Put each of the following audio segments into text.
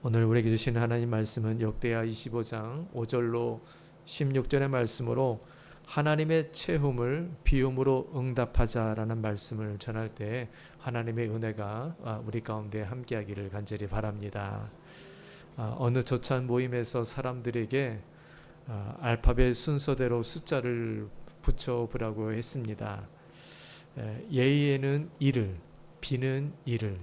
오늘 우리에게 주시는 하나님 말씀은 역대하 25장 5절로 16절의 말씀으로 하나님의 체험을 비움으로 응답하자라는 말씀을 전할 때 하나님의 은혜가 우리 가운데 함께하기를 간절히 바랍니다. 어느 조찬 모임에서 사람들에게 알파벳 순서대로 숫자를 붙여보라고 했습니다. A에는 1을, B는 1을,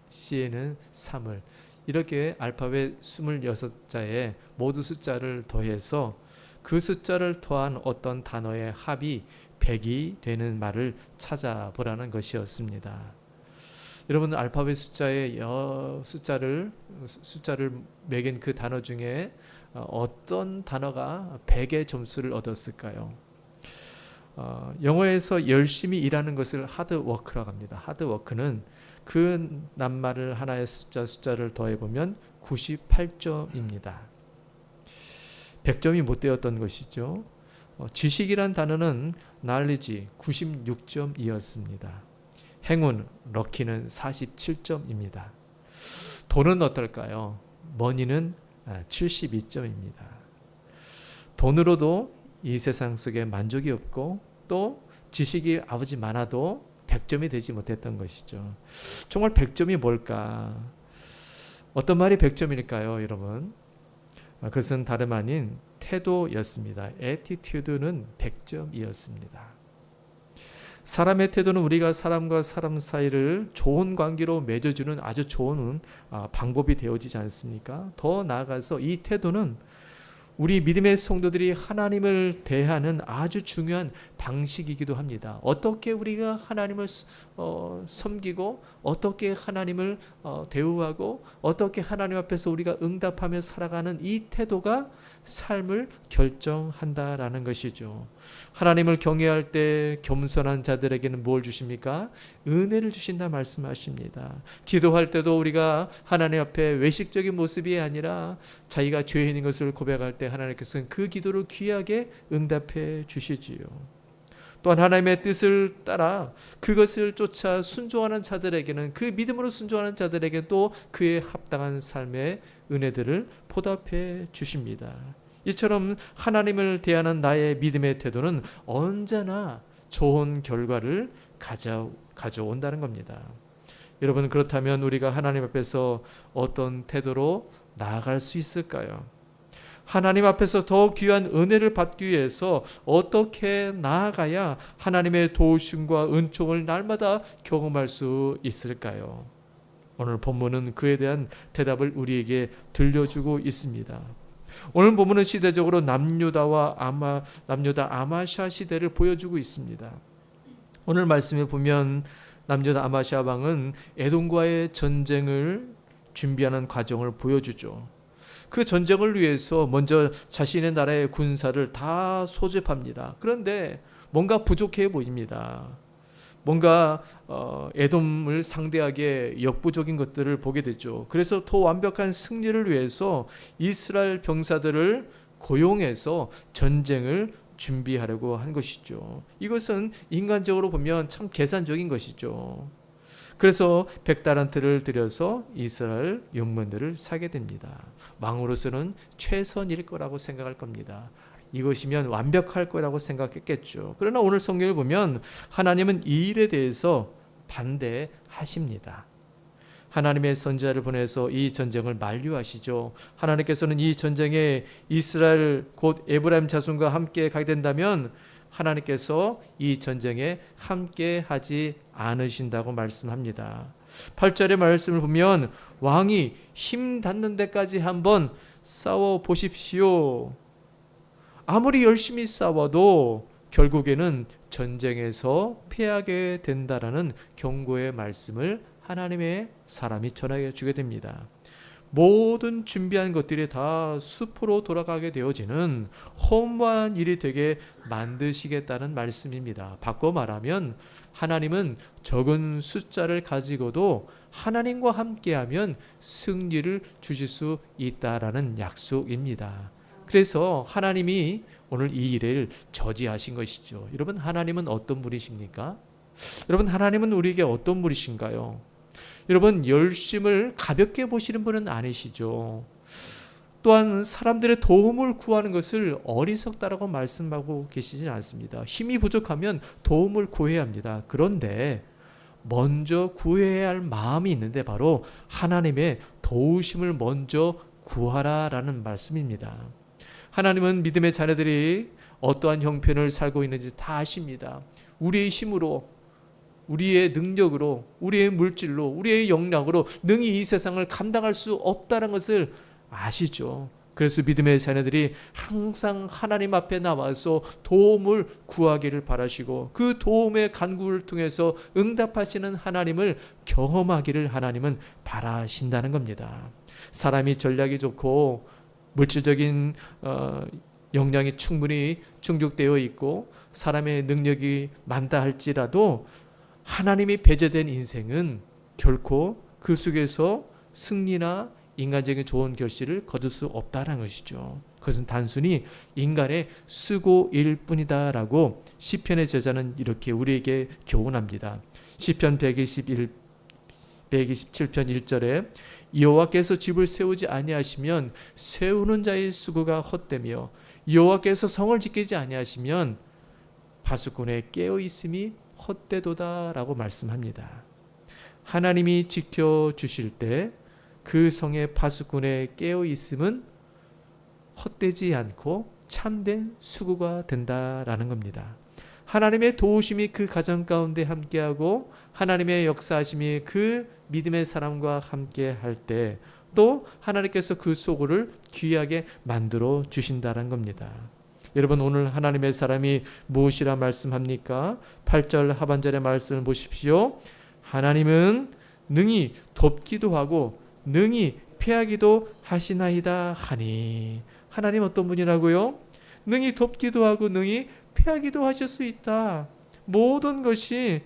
C에는 3을 이렇게 알파벳 26자에 모두 숫자를 더해서 그 숫자를 더한 어떤 단어의 합이 100이 되는 말을 찾아보라는 것이었습니다. 여러분, 알파벳 숫자의 숫자를 매긴 그 단어 중에 어떤 단어가 100의 점수를 얻었을까요? 영어에서 열심히 일하는 것을 하드워크라고 합니다. 하드워크는 그 낱말을 하나의 숫자를 더해보면 98점입니다. 100점이 못 되었던 것이죠. 지식이란 단어는 knowledge 96점이었습니다. 행운, 럭키는 47점입니다. 돈은 어떨까요? 머니는 72점입니다. 돈으로도 이 세상 속에 만족이 없고 또 지식이 아버지 많아도 100점이 되지 못했던 것이죠. 정말 100점이 뭘까? 어떤 말이 100점일까요, 여러분? 그것은 다름 아닌 태도였습니다. attitude는 100점이었습니다. 사람의 태도는 우리가 사람과 사람 사이를 좋은 관계로 맺어주는 아주 좋은 방법이 되어지지 않습니까? 더 나아가서 이 태도는 우리 믿음의 성도들이 하나님을 대하는 아주 중요한 방식이기도 합니다. 어떻게 우리가 하나님을 섬기고 어떻게 하나님을 대우하고 어떻게 하나님 앞에서 우리가 응답하며 살아가는 이 태도가 삶을 결정한다라는 것이죠. 하나님을 경외할 때 겸손한 자들에게는 뭘 주십니까? 은혜를 주신다 말씀하십니다. 기도할 때도 우리가 하나님 앞에 외식적인 모습이 아니라 자기가 죄인인 것을 고백할 때 하나님께서는 그 기도를 귀하게 응답해 주시지요. 또한 하나님의 뜻을 따라 그것을 쫓아 순종하는 자들에게는, 그 믿음으로 순종하는 자들에게 또 그에 합당한 삶의 은혜들을 보답해 주십니다. 이처럼 하나님을 대하는 나의 믿음의 태도는 언제나 좋은 결과를 가져온다는 겁니다. 여러분, 그렇다면 우리가 하나님 앞에서 어떤 태도로 나아갈 수 있을까요? 하나님 앞에서 더 귀한 은혜를 받기 위해서 어떻게 나아가야 하나님의 도우심과 은총을 날마다 경험할 수 있을까요? 오늘 본문은 그에 대한 대답을 우리에게 들려주고 있습니다. 오늘 본문은 시대적으로 남유다 아마샤 시대를 보여주고 있습니다. 오늘 말씀에 보면 남유다 아마샤 왕은 에돔과의 전쟁을 준비하는 과정을 보여주죠. 그 전쟁을 위해서 먼저 자신의 나라의 군사를 다 소집합니다. 그런데 뭔가 부족해 보입니다. 뭔가 에돔을 상대하기에 역부족인 것들을 보게 되죠. 그래서 더 완벽한 승리를 위해서 이스라엘 병사들을 고용해서 전쟁을 준비하려고 한 것이죠. 이것은 인간적으로 보면 참 계산적인 것이죠. 그래서 100달란트를 들여서 이스라엘 용문들을 사게 됩니다. 왕으로서는 최선일 거라고 생각할 겁니다. 이것이면 완벽할 거라고 생각했겠죠. 그러나 오늘 성경을 보면 하나님은 이 일에 대해서 반대하십니다. 하나님의 선지자를 보내서 이 전쟁을 만류하시죠. 하나님께서는 이 전쟁에 이스라엘 곧 에브라임 자손과 함께 가게 된다면 하나님께서 이 전쟁에 함께 하지 않으신다고 말씀합니다. 8절의 말씀을 보면 왕이 힘 닿는 데까지 한번 싸워 보십시오. 아무리 열심히 싸워도 결국에는 전쟁에서 패하게 된다라는 경고의 말씀을 하나님의 사람이 전하게 주게 됩니다. 모든 준비한 것들이 다 숲으로 돌아가게 되어지는 허무한 일이 되게 만드시겠다는 말씀입니다. 바꿔 말하면 하나님은 적은 숫자를 가지고도 하나님과 함께하면 승리를 주실 수 있다라는 약속입니다. 그래서 하나님이 오늘 이 일을 저지하신 것이죠. 여러분, 하나님은 어떤 분이십니까? 여러분, 하나님은 우리에게 어떤 분이신가요? 여러분, 열심을 가볍게 보시는 분은 아니시죠. 또한 사람들의 도움을 구하는 것을 어리석다라고 말씀하고 계시진 않습니다. 힘이 부족하면 도움을 구해야 합니다. 그런데 먼저 구해야 할 마음이 있는데 바로 하나님의 도우심을 먼저 구하라라는 말씀입니다. 하나님은 믿음의 자녀들이 어떠한 형편을 살고 있는지 다 아십니다. 우리의 힘으로, 우리의 능력으로, 우리의 물질로, 우리의 역량으로 능히 이 세상을 감당할 수 없다는 것을 아시죠. 그래서 믿음의 자녀들이 항상 하나님 앞에 나와서 도움을 구하기를 바라시고 그 도움의 간구를 통해서 응답하시는 하나님을 경험하기를 하나님은 바라신다는 겁니다. 사람이 전략이 좋고 물질적인 역량이 충분히 충족되어 있고 사람의 능력이 많다 할지라도 하나님이 배제된 인생은 결코 그 속에서 승리나 인간적인 좋은 결실을 거둘 수 없다는 것이죠. 그것은 단순히 인간의 수고일 뿐이다 라고 시편의 저자는 이렇게 우리에게 교훈합니다. 시편 127편 1절에 여호와께서 집을 세우지 아니하시면 세우는 자의 수고가 헛되며 여호와께서 성을 지키지 아니하시면 파수꾼의 깨어있음이 헛되도다 라고 말씀합니다. 하나님이 지켜주실 때 그 성의 파수꾼의 깨어있음은 헛되지 않고 참된 수고가 된다라는 겁니다. 하나님의 도우심이 그 가정 가운데 함께하고 하나님의 역사하심이 그 믿음의 사람과 함께할 때 또 하나님께서 그 수고를 귀하게 만들어 주신다는 겁니다. 여러분, 오늘 하나님의 사람이 무엇이라 말씀합니까? 8절 하반절의 말씀을 보십시오. 하나님은 능히 돕기도 하고 능히 피하기도 하시나이다 하니. 하나님 어떤 분이라고요? 능히 돕기도 하고 능히 피하기도 하실 수 있다. 모든 것이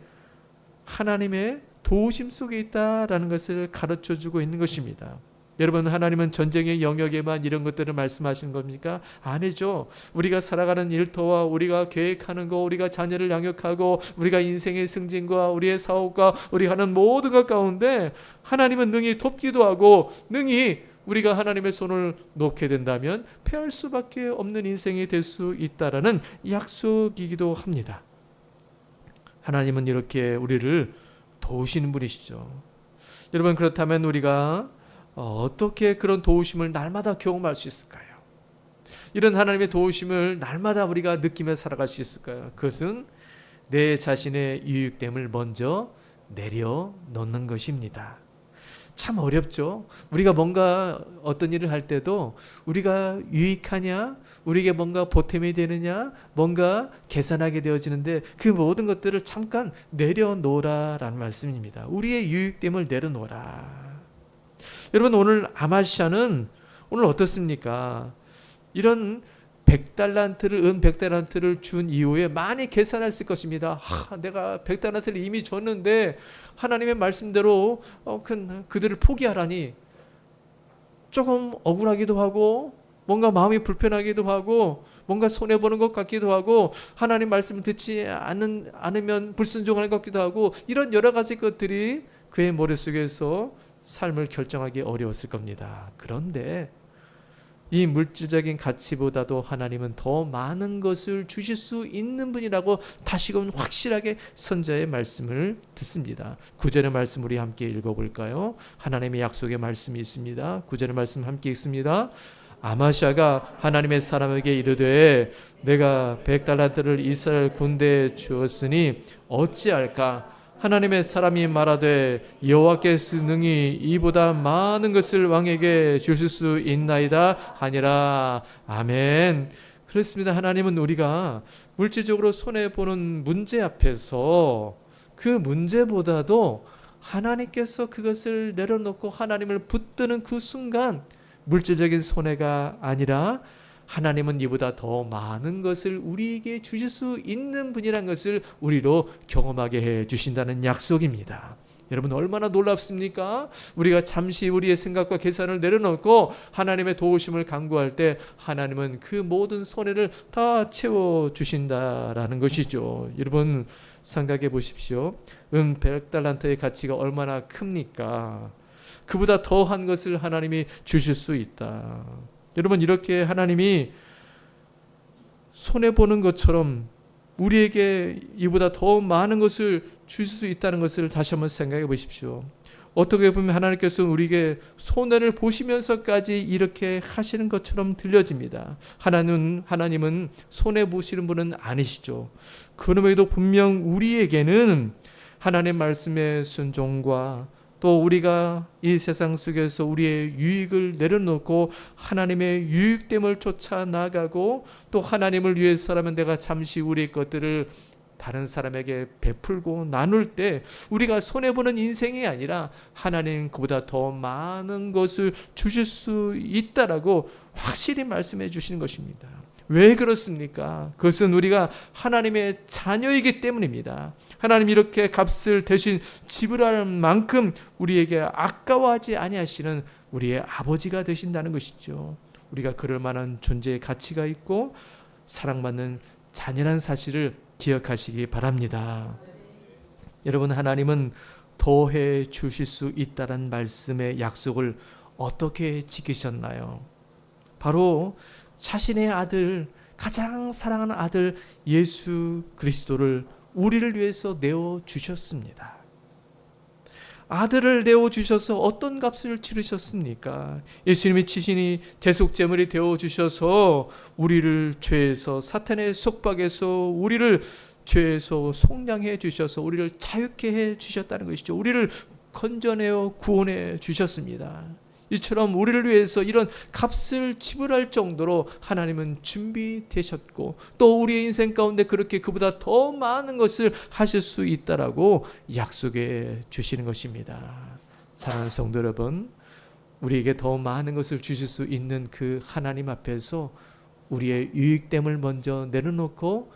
하나님의 도우심 속에 있다라는 것을 가르쳐주고 있는 것입니다. 여러분, 하나님은 전쟁의 영역에만 이런 것들을 말씀하시는 겁니까? 아니죠. 우리가 살아가는 일터와 우리가 계획하는 것, 우리가 자녀를 양육하고 우리가 인생의 승진과 우리의 사업과 우리가 하는 모든 것 가운데 하나님은 능히 돕기도 하고 능히 우리가 하나님의 손을 놓게 된다면 패할 수밖에 없는 인생이 될 수 있다라는 약속이기도 합니다. 하나님은 이렇게 우리를 도우시는 분이시죠. 여러분, 그렇다면 우리가 어떻게 그런 도우심을 날마다 경험할 수 있을까요? 이런 하나님의 도우심을 날마다 우리가 느끼며 살아갈 수 있을까요? 그것은 내 자신의 유익됨을 먼저 내려놓는 것입니다. 참 어렵죠. 우리가 뭔가 어떤 일을 할 때도 우리가 유익하냐, 우리에게 뭔가 보탬이 되느냐, 뭔가 계산하게 되어지는데 그 모든 것들을 잠깐 내려놓으라라는 말씀입니다. 우리의 유익됨을 내려놓으라. 여러분, 오늘 아마시아는 오늘 어떻습니까? 이런 100달란트를 은 100달란트를 준 이후에 많이 계산했을 것입니다. 내가 100달란트를 이미 줬는데 하나님의 말씀대로 그들을 포기하라니 조금 억울하기도 하고 뭔가 마음이 불편하기도 하고 뭔가 손해보는 것 같기도 하고 하나님 말씀을 듣지 않으면 불순종하는 것 같기도 하고 이런 여러 가지 것들이 그의 머릿속에서 삶을 결정하기 어려웠을 겁니다. 그런데 이 물질적인 가치보다도 하나님은 더 많은 것을 주실 수 있는 분이라고 다시금 확실하게 선자의 말씀을 듣습니다. 9절의 말씀 우리 함께 읽어볼까요? 하나님의 약속의 말씀이 있습니다. 9절의 말씀 함께 읽습니다. 아마시아가 하나님의 사람에게 이르되 내가 100달란트를 이스라엘 군대에 주었으니 어찌할까? 하나님의 사람이 말하되 여호와께서 능히 이보다 많은 것을 왕에게 주실 수 있나이다 하니라. 아멘. 그렇습니다. 하나님은 우리가 물질적으로 손해보는 문제 앞에서 그 문제보다도 하나님께서 그것을 내려놓고 하나님을 붙드는 그 순간 물질적인 손해가 아니라 하나님은 이보다 더 많은 것을 우리에게 주실 수 있는 분이라는 것을 우리로 경험하게 해 주신다는 약속입니다. 여러분, 얼마나 놀랍습니까? 우리가 잠시 우리의 생각과 계산을 내려놓고 하나님의 도우심을 간구할 때 하나님은 그 모든 손해를 다 채워주신다라는 것이죠. 여러분, 생각해 보십시오. 100달란트의 가치가 얼마나 큽니까? 그보다 더한 것을 하나님이 주실 수 있다. 여러분, 이렇게 하나님이 손해보는 것처럼 우리에게 이보다 더 많은 것을 주실 수 있다는 것을 다시 한번 생각해 보십시오. 어떻게 보면 하나님께서 우리에게 손해를 보시면서까지 이렇게 하시는 것처럼 들려집니다. 하나님은 손해 보시는 분은 아니시죠. 그럼에도 분명 우리에게는 하나님의 말씀의 순종과 또 우리가 이 세상 속에서 우리의 유익을 내려놓고 하나님의 유익됨을 쫓아 나가고 또 하나님을 위해서라면 내가 잠시 우리의 것들을 다른 사람에게 베풀고 나눌 때 우리가 손해보는 인생이 아니라 하나님 그보다 더 많은 것을 주실 수 있다라고 확실히 말씀해 주시는 것입니다. 왜 그렇습니까? 그것은 우리가 하나님의 자녀이기 때문입니다. 하나님 이렇게 값을 대신 지불할 만큼 우리에게 아까워하지 아니하시는 우리의 아버지가 되신다는 것이죠. 우리가 그럴 만한 존재의 가치가 있고 사랑받는 자녀라는 사실을 기억하시기 바랍니다. 여러분, 하나님은 더해 주실 수 있다는 말씀의 약속을 어떻게 지키셨나요? 바로 자신의 아들, 가장 사랑하는 아들 예수 그리스도를 우리를 위해서 내어주셨습니다. 아들을 내어주셔서 어떤 값을 치르셨습니까? 예수님이 친히 대속제물이 되어주셔서 우리를 죄에서, 사탄의 속박에서 우리를 죄에서 속량해 주셔서 우리를 자유케 해 주셨다는 것이죠. 우리를 건져내어 구원해 주셨습니다. 이처럼 우리를 위해서 이런 값을 지불할 정도로 하나님은 준비되셨고 또 우리의 인생 가운데 그렇게 그보다 더 많은 것을 하실 수 있다라고 약속해 주시는 것입니다. 사랑하는 성도 여러분, 우리에게 더 많은 것을 주실 수 있는 그 하나님 앞에서 우리의 유익됨을 먼저 내려놓고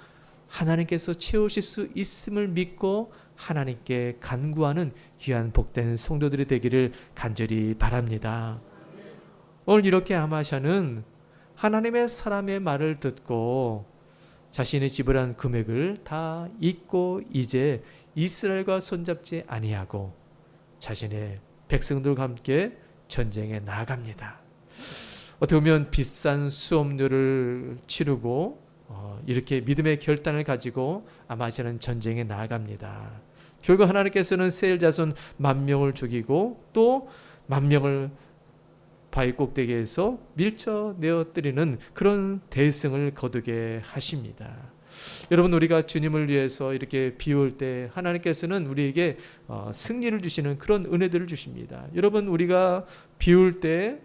하나님께서 채우실 수 있음을 믿고 하나님께 간구하는 귀한 복된 성도들이 되기를 간절히 바랍니다. 오늘 이렇게 아마샤는 하나님의 사람의 말을 듣고 자신이 지불한 금액을 다 잊고 이제 이스라엘과 손잡지 아니하고 자신의 백성들과 함께 전쟁에 나아갑니다. 어떻게 보면 비싼 수업료를 치르고 이렇게 믿음의 결단을 가지고 아마샤는 전쟁에 나아갑니다. 결국 하나님께서는 세일 자손 10,000명을 죽이고 또 10,000명을 바위 꼭대기에서 밀쳐내어뜨리는 그런 대승을 거두게 하십니다. 여러분, 우리가 주님을 위해서 이렇게 비울 때 하나님께서는 우리에게 승리를 주시는 그런 은혜들을 주십니다. 여러분, 우리가 비울 때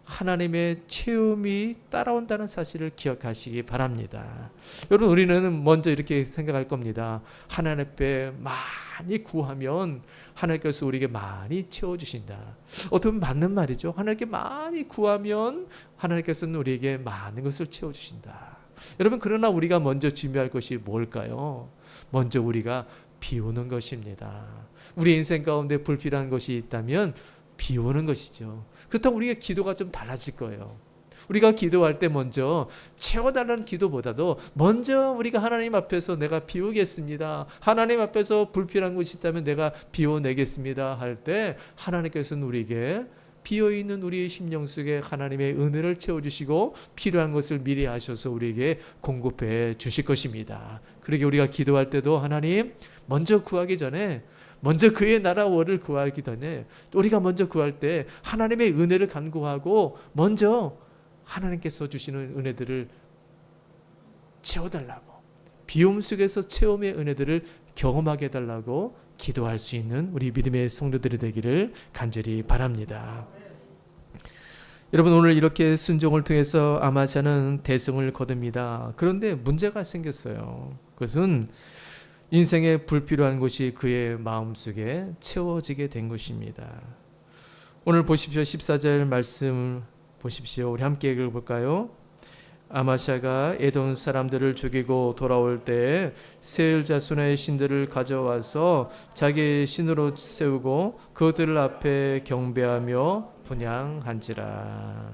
하나님의 체험이 따라온다는 사실을 기억하시기 바랍니다. 여러분, 우리는 먼저 이렇게 생각할 겁니다. 하나님 앞에 많이 구하면 하나님께서 우리에게 많이 채워주신다. 어떻게 보면 맞는 말이죠. 하나님께 많이 구하면 하나님께서는 우리에게 많은 것을 채워주신다. 여러분, 그러나 우리가 먼저 준비할 것이 뭘까요? 먼저 우리가 비우는 것입니다. 우리 인생 가운데 불필요한 것이 있다면 비우는 것이죠. 그렇다면 우리의 기도가 좀 달라질 거예요. 우리가 기도할 때 먼저 채워달라는 기도보다도 먼저 우리가 하나님 앞에서 내가 비우겠습니다. 하나님 앞에서 불필요한 것이 있다면 내가 비워내겠습니다 할 때 하나님께서는 우리에게 비어있는 우리의 심령 속에 하나님의 은혜를 채워주시고 필요한 것을 미리 하셔서 우리에게 공급해 주실 것입니다. 그러게 우리가 기도할 때도 하나님 먼저 구하기 전에 먼저 그의 나라와를 구하기 전에 우리가 먼저 구할 때 하나님의 은혜를 간구하고 먼저 하나님께서 주시는 은혜들을 채워달라고, 비움 속에서 체험의 은혜들을 경험하게 해달라고 기도할 수 있는 우리 믿음의 성도들이 되기를 간절히 바랍니다. 여러분, 오늘 이렇게 순종을 통해서 아마샤는 대승을 거둡니다. 그런데 문제가 생겼어요. 그것은 인생에 불필요한 것이 그의 마음속에 채워지게 된 것입니다. 오늘 보십시오. 14절 말씀 보십시오. 우리 함께 읽어볼까요? 아마샤가 에돔 사람들을 죽이고 돌아올 때 세일 자손의 신들을 가져와서 자기 신으로 세우고 그들을 앞에 경배하며 분향한지라.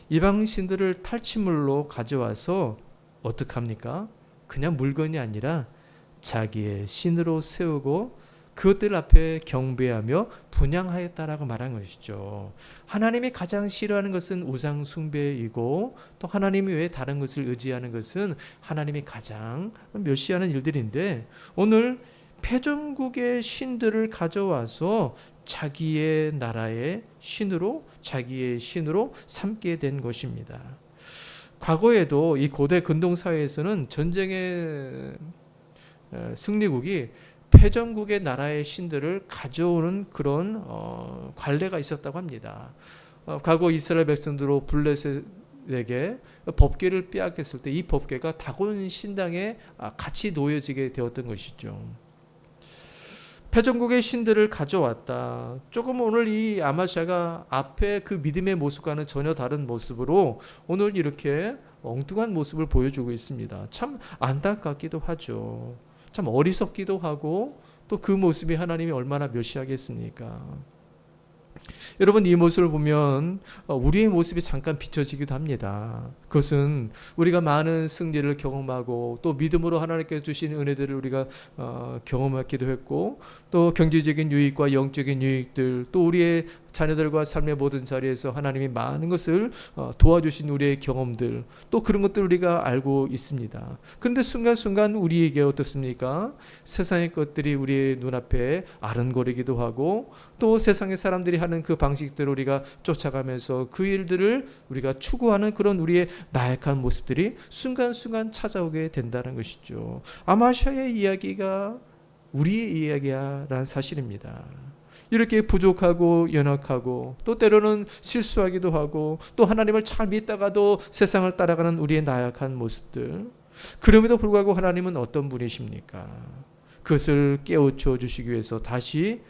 이방 신들을 탈취물로 가져와서 어떡합니까? 그냥 물건이 아니라 자기의 신으로 세우고 그것들 앞에 경배하며 분향하였다라고 말한 것이죠. 하나님이 가장 싫어하는 것은 우상 숭배이고 또 하나님 외에 다른 것을 의지하는 것은 하나님이 가장 멸시하는 일들인데 오늘 패전국의 신들을 가져와서 자기의 나라의 신으로 자기의 신으로 삼게 된 것입니다. 과거에도 이 고대 근동사회에서는 전쟁의 승리국이 패전국의 나라의 신들을 가져오는 그런 관례가 있었다고 합니다. 과거 이스라엘 백성들로 블레셋에게 법궤를 빼앗겼을 때 이 법궤가 다곤 신당에 같이 놓여지게 되었던 것이죠. 패전국의 신들을 가져왔다. 조금 오늘 이 아마샤가 앞에 그 믿음의 모습과는 전혀 다른 모습으로 오늘 이렇게 엉뚱한 모습을 보여주고 있습니다. 참 안타깝기도 하죠. 참 어리석기도 하고 또 그 모습이 하나님이 얼마나 멸시하겠습니까? 여러분 이 모습을 보면 우리의 모습이 잠깐 비춰지기도 합니다. 그것은 우리가 많은 승리를 경험하고 또 믿음으로 하나님께서 주신 은혜들을 우리가 경험하기도 했고 또 경제적인 유익과 영적인 유익들 또 우리의 자녀들과 삶의 모든 자리에서 하나님이 많은 것을 도와주신 우리의 경험들 또 그런 것들 우리가 알고 있습니다. 그런데 순간순간 우리에게 어떻습니까? 세상의 것들이 우리의 눈앞에 아른거리기도 하고 또 세상의 사람들이 하는 그 방식대로 우리가 쫓아가면서 그 일들을 우리가 추구하는 그런 우리의 나약한 모습들이 순간순간 찾아오게 된다는 것이죠. 아마샤의 이야기가 우리의 이야기야라는 사실입니다. 이렇게 부족하고 연약하고 또 때로는 실수하기도 하고 또 하나님을 잘 믿다가도 세상을 따라가는 우리의 나약한 모습들 그럼에도 불구하고 하나님은 어떤 분이십니까? 그것을 깨우쳐 주시기 위해서 다시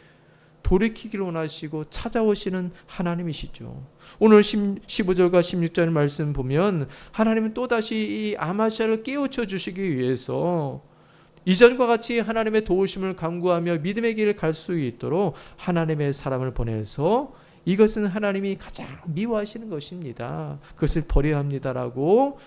돌이키기를 원하시고 찾아오시는 하나님이시죠. 오늘 15절과 16절 말씀 보면 하나님은 또다시 이 아마샤를 깨우쳐 주시기 위해서 이전과 같이 하나님의 도우심을 간구하며 믿음의 길을 갈 수 있도록 하나님의 사람을 보내서 이것은 하나님이 가장 미워하시는 것입니다. 그것을 버려야 합니다라고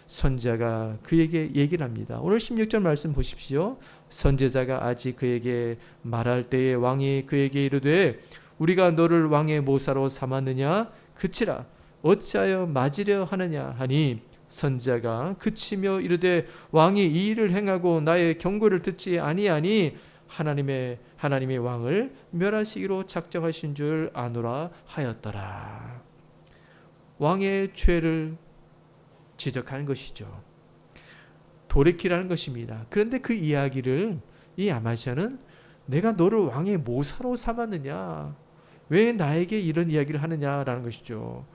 선지자가 그에게 얘기를 합니다. 오늘 16절 말씀 보십시오. 선지자가 아직 그에게 말할 때에 왕이 그에게 이르되 우리가 너를 왕의 모사로 삼았느냐 그치라 어찌하여 맞으려 하느냐 하니 선지자가 그치며 이르되 왕이 이 일을 행하고 나의 경고를 듣지 아니하니 하나님의 왕을 멸하시기로 작정하신 줄 아노라 하였더라. 왕의 죄를 지적하는 것이죠. 돌이키라는 것입니다. 그런데 그 이야기를 이 아마샤는 내가 너를 왕의 모사로 삼았느냐 왜 나에게 이런 이야기를 하느냐라는 것이죠.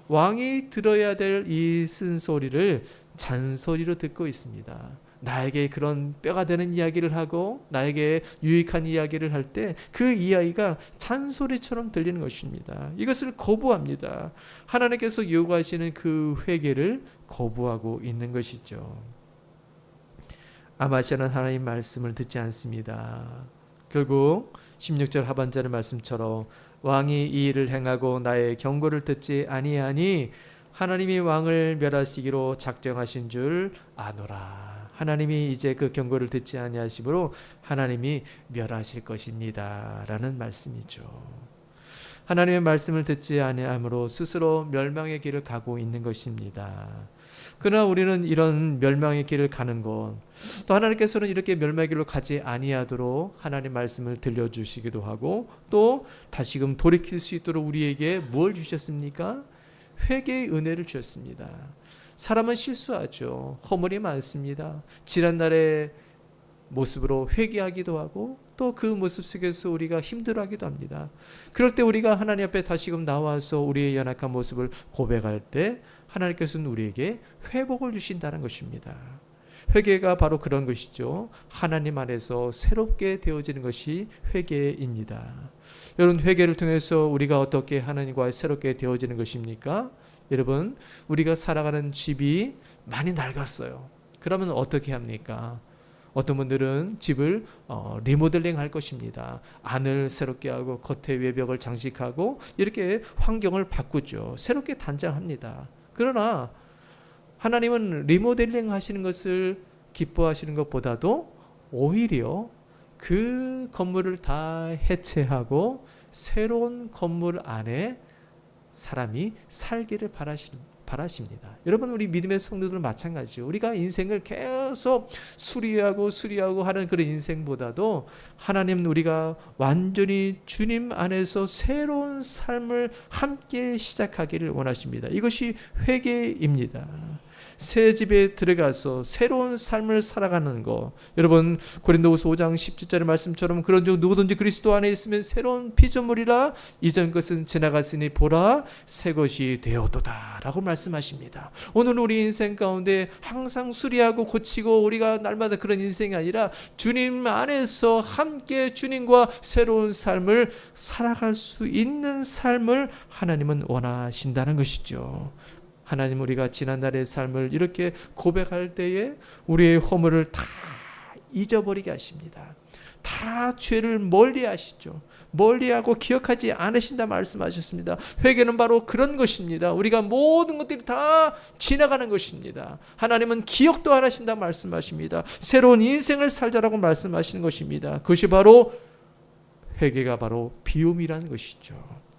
왕이 들어야 될 이 쓴소리를 잔소리로 듣고 있습니다. 나에게 그런 뼈가 되는 이야기를 하고 나에게 유익한 이야기를 할 때 그 이야기가 잔소리처럼 들리는 것입니다. 이것을 거부합니다. 하나님께서 요구하시는 그 회개를 거부하고 있는 것이죠. 아마샤는 하나님 말씀을 듣지 않습니다. 결국 16절 하반절의 말씀처럼 왕이 이 일을 행하고 나의 경고를 듣지 아니하니 하나님이 왕을 멸하시기로 작정하신 줄 아노라. 하나님이 이제 그 경고를 듣지 아니하심으로 하나님이 멸하실 것입니다 라는 말씀이죠. 하나님의 말씀을 듣지 아니함으로 스스로 멸망의 길을 가고 있는 것입니다. 그러나 우리는 이런 멸망의 길을 가는 것, 또 하나님께서는 이렇게 멸망의 길로 가지 아니하도록 하나님 말씀을 들려주시기도 하고 또 다시금 돌이킬 수 있도록 우리에게 뭘 주셨습니까? 회개의 은혜를 주셨습니다. 사람은 실수하죠. 허물이 많습니다. 지난날의 모습으로 회개하기도 하고 또 그 모습 속에서 우리가 힘들어하기도 합니다. 그럴 때 우리가 하나님 앞에 다시금 나와서 우리의 연약한 모습을 고백할 때 하나님께서는 우리에게 회복을 주신다는 것입니다. 회개가 바로 그런 것이죠. 하나님 안에서 새롭게 되어지는 것이 회개입니다. 여러분 회개를 통해서 우리가 어떻게 하나님과 새롭게 되어지는 것입니까? 여러분 우리가 살아가는 집이 많이 낡았어요. 그러면 어떻게 합니까? 어떤 분들은 집을 리모델링 할 것입니다. 안을 새롭게 하고 겉의 외벽을 장식하고 이렇게 환경을 바꾸죠. 새롭게 단장합니다. 그러나 하나님은 리모델링 하시는 것을 기뻐하시는 것보다도 오히려 그 건물을 다 해체하고 새로운 건물 안에 사람이 살기를 바라십니다. 여러분, 우리 믿음의 성도들 마찬가지죠. 우리가 인생을 계속 수리하고 하는 그런 인생보다도 하나님, 우리가 완전히 주님 안에서 새로운 삶을 함께 시작하기를 원하십니다. 이것이 회개입니다. 새 집에 들어가서 새로운 삶을 살아가는 것. 여러분, 고린도후서 5장 17절의 말씀처럼 그런즉 누구든지 그리스도 안에 있으면 새로운 피조물이라 이전 것은 지나갔으니 보라 새 것이 되었도다 라고 말씀하십니다. 오늘 우리 인생 가운데 항상 수리하고 고치고 우리가 날마다 그런 인생이 아니라 주님 안에서 함께 주님과 새로운 삶을 살아갈 수 있는 삶을 하나님은 원하신다는 것이죠. 하나님, 우리가 지난날의 삶을 이렇게 고백할 때에 우리의 허물을 다 잊어버리게 하십니다. 다 죄를 멀리 하시죠. 멀리하고 기억하지 않으신다 말씀하셨습니다. 회개는 바로 그런 것입니다. 우리가 모든 것들이 다 지나가는 것입니다. 하나님은 기억도 안 하신다 말씀하십니다. 새로운 인생을 살자라고 말씀하시는 것입니다. 그것이 바로 회개가 바로 비움이라는 것이죠.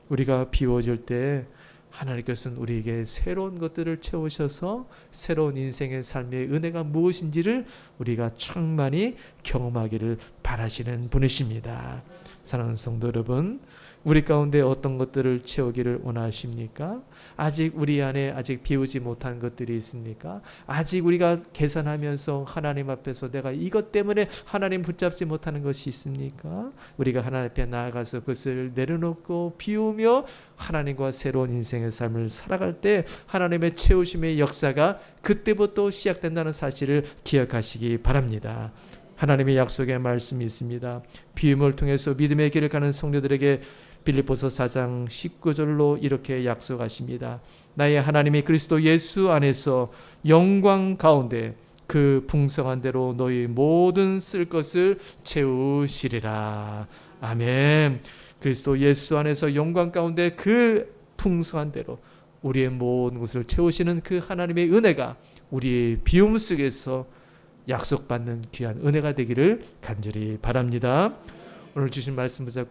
우리가 비워질 때 하나님께서는 우리에게 새로운 것들을 채우셔서 새로운 인생의 삶의 은혜가 무엇인지를 우리가 충만히 경험하기를 바라시는 분이십니다. 사랑하는 성도 여러분, 우리 가운데 어떤 것들을 채우기를 원하십니까? 아직 우리 안에 아직 비우지 못한 것들이 있습니까? 아직 우리가 계산하면서 하나님 앞에서 내가 이것 때문에 하나님 붙잡지 못하는 것이 있습니까? 우리가 하나님 앞에 나아가서 그것을 내려놓고 비우며 하나님과 새로운 인생의 삶을 살아갈 때 하나님의 채우심의 역사가 그때부터 시작된다는 사실을 기억하시기 바랍니다. 하나님의 약속의 말씀이 있습니다. 비움을 통해서 믿음의 길을 가는 성도들에게 빌립보서 4장 19절로 이렇게 약속하십니다. 나의 하나님이 그리스도 예수 안에서 영광 가운데 그 풍성한 대로 너희 모든 쓸 것을 채우시리라. 아멘. 그리스도 예수 안에서 영광 가운데 그 풍성한 대로 우리의 모든 것을 채우시는 그 하나님의 은혜가 우리의 비움 속에서 약속받는 귀한 은혜가 되기를 간절히 바랍니다. 오늘 주신 말씀 붙잡고